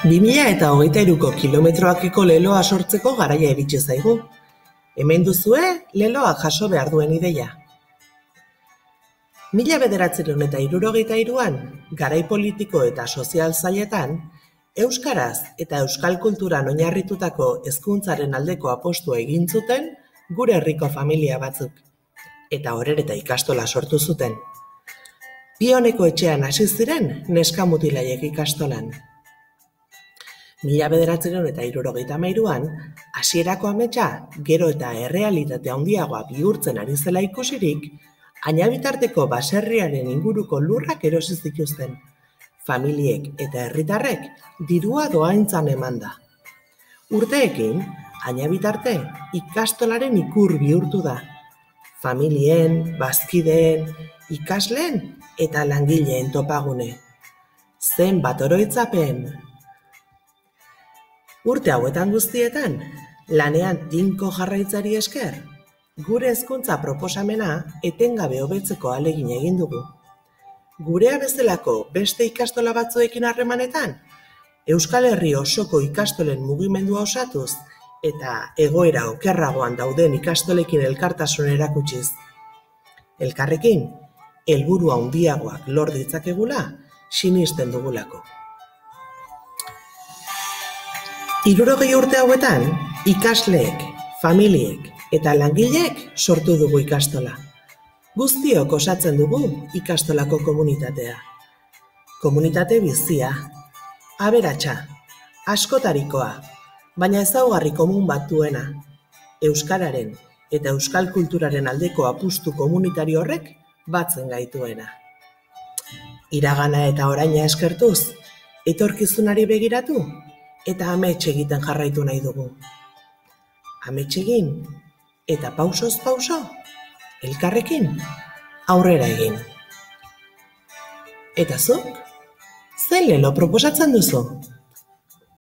2023ko kilometroakiko leloa sortzeko garaia iritsi zaigu. Hemen duzue leloak jaso behar duen ideia. 1973an, garai politiko eta sozial zailetan, euskaraz eta euskal kulturan oinarritutako hezkuntzaren aldeko apustua egin zuten gure herriko familia batzuk, eta orereta ikastola sortu zuten. Pioneko etxean hasi ziren neska mutilaiek ikastolan. 1973an, hasierako ametsa gero eta errealitate handiagoa bihurtzen ari zela ikusirik, Ainabitarteko baserriaren inguruko lurrak erosi zituzten. Familiek eta herritarrek dirua dohaintzan emanda. Urteekin, Ainabitarte ikastolaren ikur bihurtu da. Familien, bazkideen, ikasleen eta langileen topagune. Zenbat oroitzapen! Urte hauetan guztietan, lanean tinko jarraitzari esker, gure hezkuntza proposamena etengabe hobetzeko ahalegin egin dugu. Gurea bezalako beste ikastola batzuekin harremanetan, Euskal Herri osoko ikastolen mugimendua osatuz eta egoera okerragoan dauden ikastolekin elkartasun erakutsiz. Elkarrekin, helburu handiagoak lor ditzakegula sinisten dugulako. 60 urte hauetan, ikasleek, familiek eta langileek sortu dugu ikastola. Guztiok osatzen dugu ikastolako komunitatea. Komunitate bizia, aberatsa, askotarikoa, baina ezaugarri komun bat duena. Euskararen eta euskal kulturaren aldeko apustu komunitario horrek batzen gaituena. Iragana eta oraina eskertuz, etorkizunari begiratu eta amets egiten jarraitu nahi dugu. Amets egin eta pausoz pauso, elkarrekin aurrera egin. Eta zuk, zein lelo proposatzen duzu?